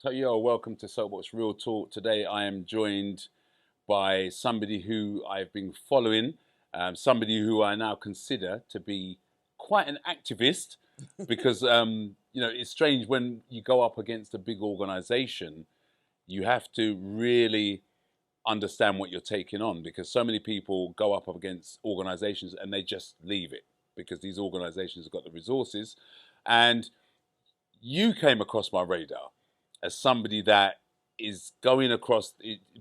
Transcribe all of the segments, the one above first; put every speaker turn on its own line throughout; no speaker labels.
So, yo, welcome to Soapbox Real Talk. Today I am joined by somebody who I've been following, somebody who I now consider to be quite an activist because, it's strange when you go up against a big organization, you have to really understand what you're taking on because so many people go up against organizations and they just leave it because these organizations have got the resources. And you came across my radar as somebody that is going across,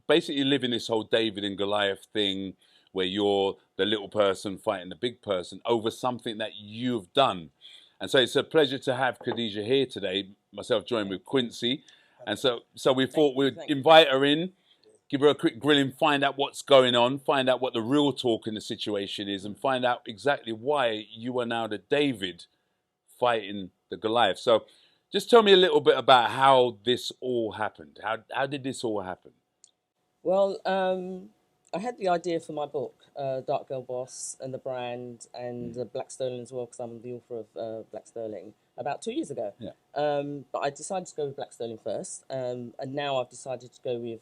basically living this whole David and Goliath thing where you're the little person fighting the big person over something that you've done. And so it's a pleasure to have Khadijah here today, myself joined with Quincy. And so we thought we'd invite her in, give her a quick grilling, find out what's going on, find out what the real talk in the situation is, and find out exactly why you are now the David fighting the Goliath. So just tell me a little bit about how this all happened. How did this all happen?
Well, I had the idea for my book, DarkGirlBoss and the brand and Black Sterling as well, because I'm the author of Black Sterling, about 2 years ago.
Yeah.
But I decided to go with Black Sterling first, and now I've decided to go with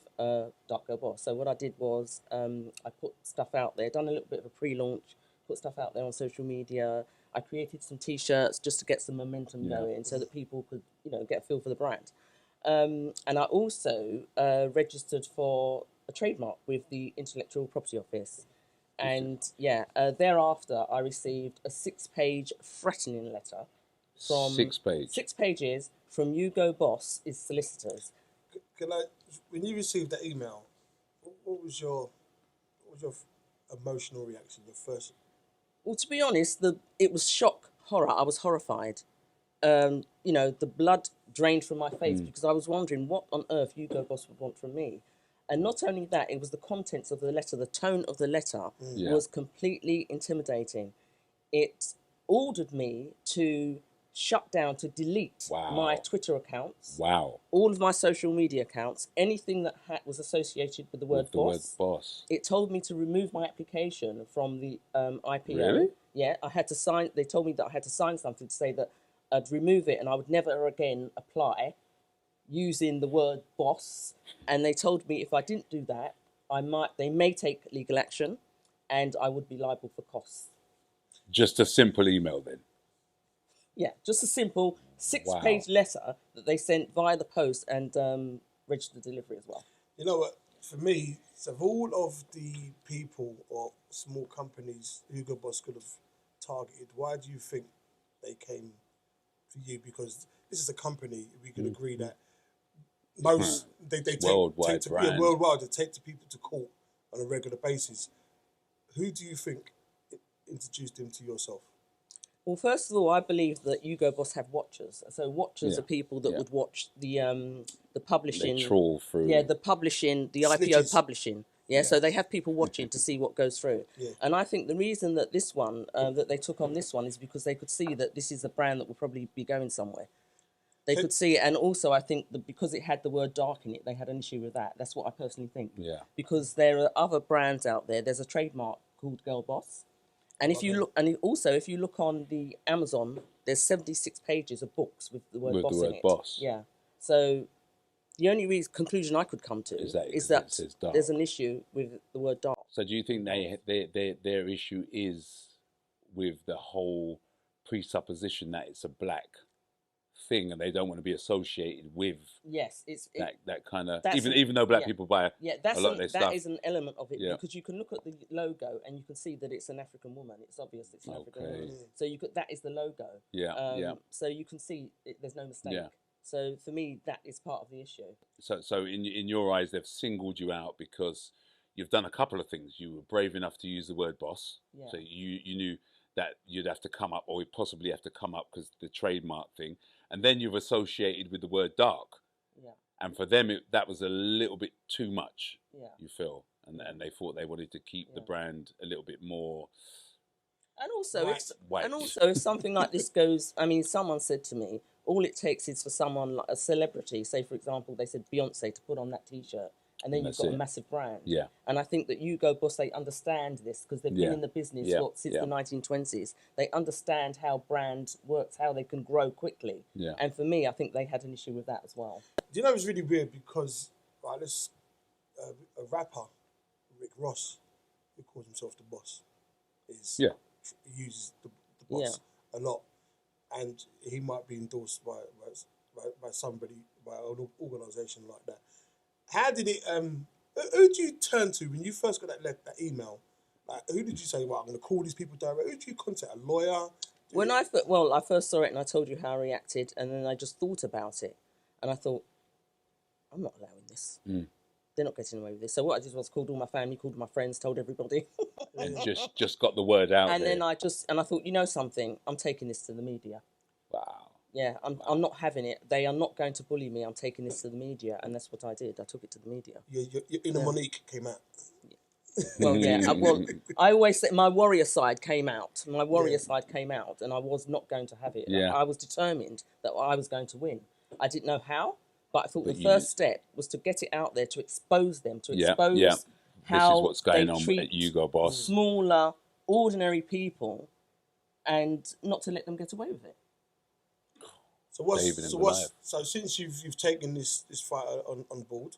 DarkGirlBoss. So what I did was I put stuff out there, done a little bit of a pre-launch, put stuff out there on social media. I created some T-shirts just to get some momentum going so that people could, get a feel for the brand. And I also registered for a trademark with the Intellectual Property Office. And thereafter I received a 6-page threatening letter from
6
pages from Hugo Boss, his solicitors.
When you received that email, what was your emotional reaction? Your first.
Well, to be honest, it was shock, horror. I was horrified. The blood drained from my face because I was wondering what on earth Hugo Boss would want from me. And not only that, it was the contents of the letter, the tone of the letter was completely intimidating. It ordered me to shut down, to delete my Twitter accounts, all of my social media accounts, anything that was associated with the word boss. It told me to remove my application from the IPO.
Really?
Yeah, I had to sign. They told me that I had to sign something to say that I'd remove it and I would never again apply using the word boss. And they told me if I didn't do that, they may take legal action and I would be liable for costs.
Just a simple email then?
Yeah, just a simple 6-page letter that they sent via the post and registered delivery as well.
You know what? For me, of all of the people or small companies Hugo Boss could have targeted, why do you think they came for you? Because this is a company, we can agree that most they take
worldwide
to
brand.
Worldwide, they take to people to court on a regular basis. Who do you think introduced him to yourself?
Well, first of all, I believe that Hugo Boss have watchers. So watchers are people that would watch the publishing.
They trawl through.
Yeah, the publishing, the IPO publishing. Yeah, so they have people watching to see what goes through.
Yeah.
And I think the reason that this one, that they took on this one is because they could see that this is a brand that will probably be going somewhere. They could see it, and also I think that because it had the word dark in it, they had an issue with that. That's what I personally think.
Yeah.
Because there are other brands out there. There's a trademark called Girl Boss. And if you look, and also if you look on the Amazon, there's 76 pages of books with the word boss in it.
Boss.
Yeah. So the only conclusion I could come to is that there's an issue with the word dark.
So do you think their issue is with the whole presupposition that it's a black thing and they don't want to be associated with that kind of, even though black people buy a lot of their stuff.
That is an element of it because you can look at the logo and you can see that it's an African woman. It's obvious it's an African woman. So that is the logo. So you can see there's no mistake. Yeah. So for me, that is part of the issue.
So in your eyes, they've singled you out because you've done a couple of things. You were brave enough to use the word boss. Yeah. So you knew that you'd have to come up, or possibly have to come up because the trademark thing. And then you've associated with the word dark. Yeah. And for them, that was a little bit too much, you feel. And they thought they wanted to keep the brand a little bit more.
And also, if something like this goes, I mean, someone said to me, all it takes is for someone like a celebrity, say, for example, they said Beyonce to put on that T-shirt. and then you've
that's
got
it.
a massive brand.
Yeah.
And I think that Hugo Boss, they understand this because they've
Yeah.
been in the business
Yeah.
since
Yeah.
the 1920s. They understand how brand works, how they can grow quickly.
Yeah.
And for me, I think they had an issue with that as well.
Do you know it's really weird because right, this a rapper, Rick Ross, who calls himself the Boss, is
Yeah.
he uses the Boss a lot, and he might be endorsed by somebody, by an organisation like that. How did it? Who did you turn to when you first got that email? Like, who did you say, "Well, I'm going to call these people direct"? Who did you contact? A lawyer?
When I first saw it and I told you how I reacted, and then I just thought about it, and I thought, I'm not allowing this. They're not getting away with this. So what I did was called all my family, called my friends, told everybody.
And just got the word out
And
there.
then I thought, you know something, I'm taking this to the media.
Wow.
Yeah, I'm not having it. They are not going to bully me. I'm taking this to the media, and that's what I did. I took it to the media.
Your inner Monique came out.
Well, yeah. I always say my warrior side came out. My warrior side came out, and I was not going to have it.
Yeah.
I was determined that I was going to win. I didn't know how, but I thought the
you
first step was to get it out there, to expose them, to expose
This
how
is what's going
they
on
treat
at Hugo Boss.
smaller, ordinary people, and not to let them get away with it.
So since you've taken this fight on board,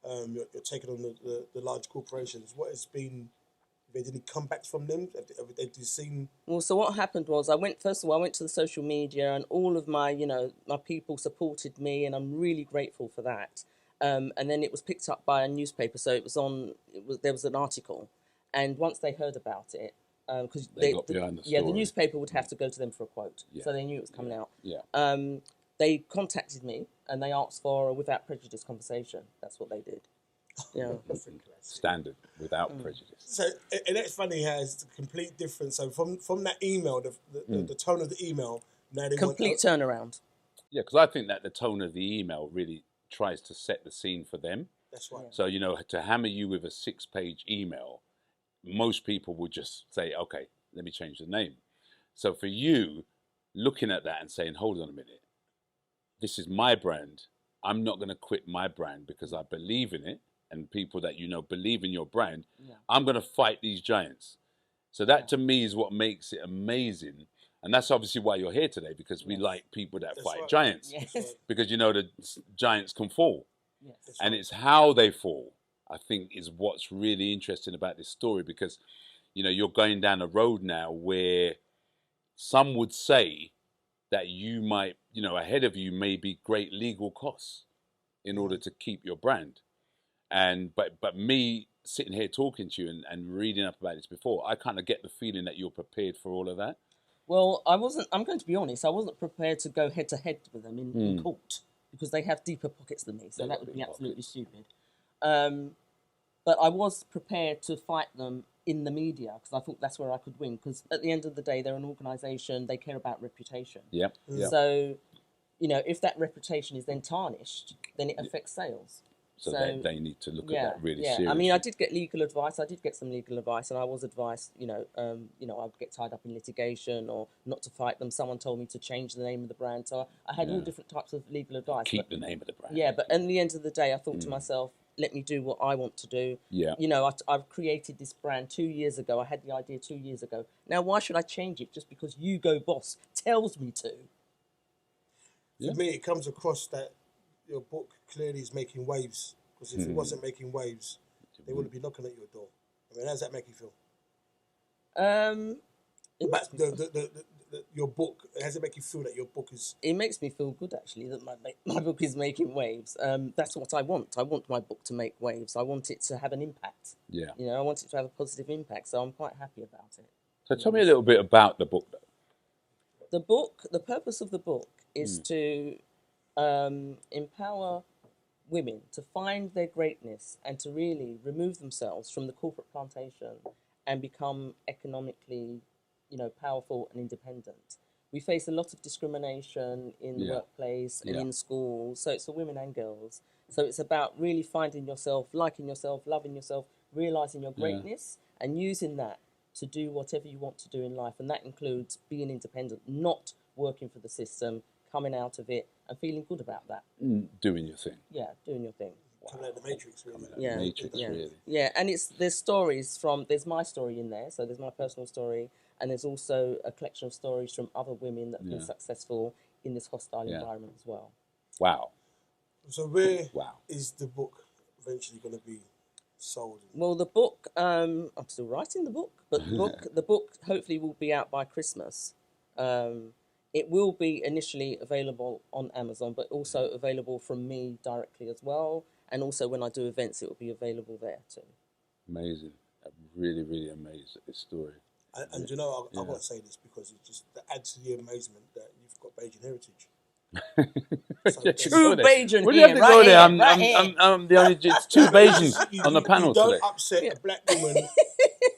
you're taking on the large corporations. What has been? Have there any comebacks from them? Have they seen?
Well, so what happened was I went to the social media, and all of my my people supported me, and I'm really grateful for that. And then it was picked up by a newspaper, so there was an article, and once they heard about it, because
They got behind the
the
story.
newspaper would have to go to them for a quote, so they knew it was coming out.
Yeah.
They contacted me and they asked for a without prejudice conversation. That's what they did. Yeah,
Standard, without prejudice.
So, and that's funny how it's a complete difference. So from that email, the tone of the email, now they
complete turnaround.
Yeah, because I think that the tone of the email really tries to set the scene for them.
That's right.
So, to hammer you with a 6-page email, most people would just say, okay, let me change the name. So for you, looking at that and saying, hold on a minute, this is my brand. I'm not going to quit my brand because I believe in it, and people that believe in your brand. Yeah. I'm going to fight these giants. So that to me is what makes it amazing. And that's obviously why you're here today, because we like people that fight giants.
Yes.
Because the giants can fall.
Yes.
And it's how they fall, I think, is what's really interesting about this story, because you're going down a road now where some would say that you might, ahead of you may be great legal costs in order to keep your brand. And but me sitting here talking to you and reading up about this before, I kind of get the feeling that you're prepared for all of that.
Well, I wasn't. I'm going to be honest. I wasn't prepared to go head to head with them in court, because they have deeper pockets than me. So that would be absolutely stupid. But I was prepared to fight them in the media, because I thought that's where I could win. Because at the end of the day, they're an organisation. They care about reputation.
Yeah.
So, if that reputation is then tarnished, then it affects sales.
So they need to look at that really seriously.
I mean, I did get legal advice. I did get some legal advice, and I was advised, I would get tied up in litigation or not to fight them. Someone told me to change the name of the brand. So I had all different types of legal advice.
Keep the name of the brand.
Yeah, but at the end of the day, I thought to myself, let me do what I want to do.
Yeah.
I've created this brand 2 years ago. I had the idea 2 years ago. Now, why should I change it just because Hugo Boss tells me to?
For me, it comes across that your book clearly is making waves. Because if it wasn't making waves, they wouldn't be knocking at your door. I mean, how does that make you feel? Your book, how does it make you feel that your book is...
It makes me feel good, actually, that my book is making waves. That's what I want. I want my book to make waves. I want it to have an impact.
Yeah.
I want it to have a positive impact, so I'm quite happy about it.
So tell me a little bit about the book, though.
The purpose of the book is to empower women to find their greatness and to really remove themselves from the corporate plantation and become economically, powerful and independent. We face a lot of discrimination in the workplace and in schools, so it's for women and girls. So it's about really finding yourself, liking yourself, loving yourself, realising your greatness and using that to do whatever you want to do in life. And that includes being independent, not working for the system, coming out of it and feeling good about that.
Doing your thing.
Yeah, doing your thing.
Kind of like the Matrix, really.
Like
Yeah,
the Matrix,
yeah,
really.
yeah. And there's stories there's my story in there, so there's my personal story, and there's also a collection of stories from other women that have been successful in this hostile environment as well.
Wow.
So where is the book eventually going to be sold?
Well, the book, I'm still writing the book, but the book hopefully will be out by Christmas. It will be initially available on Amazon, but also available from me directly as well. And also when I do events, it will be available there too.
Amazing. I'm really, really amazed at this story.
And you know, I've got to say this because it just adds to the amazement that you've got Bajan heritage.
True Bajan
Would you
here,
have to
right
go there?
here, right here.
I'm the only it's two Bajans on the panel
you don't
today.
upset a black woman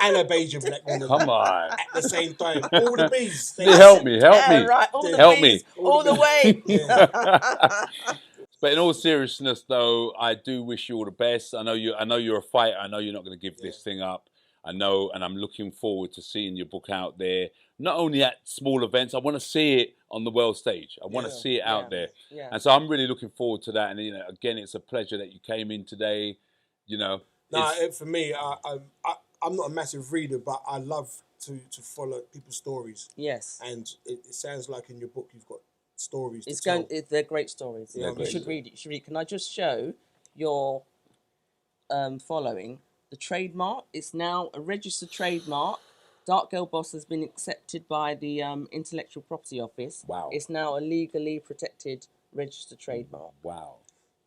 and a Bajan black woman
Come on.
at the same time. All the bees.
Help me.
Right, all the
Help
bees,
me.
all the way.
But in all seriousness, though, I do wish you all the best. I know you're a fighter. I know you're not going to give this thing up. I know, and I'm looking forward to seeing your book out there. Not only at small events, I want to see it on the world stage. I want to see it out there.
Yeah.
And so I'm really looking forward to that. And again, it's a pleasure that you came in today.
For me, I'm not a massive reader, but I love to follow people's stories.
Yes.
And it sounds like in your book you've got stories.
They're great stories.
Yeah,
You should read it. Can I just show your following? The trademark is now a registered trademark. Dark Girl Boss has been accepted by the Intellectual Property Office.
Wow.
It's now a legally protected registered trademark.
Wow.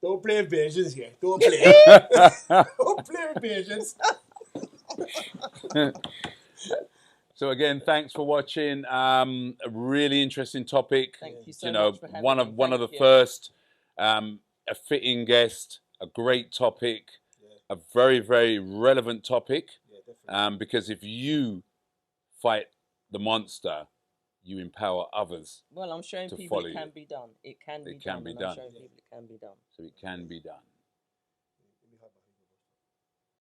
Don't play with Bajans here. Don't play. Don't play with Bajans.
So again, thanks for watching. A really interesting topic.
Thank you so much for having me.
One of the first, a fitting guest, a great topic, a very, very relevant topic. Because if you fight the monster, you empower others.
Well, I'm showing people it can be done. It can be done. I'm showing people it can be done.
So it can be done.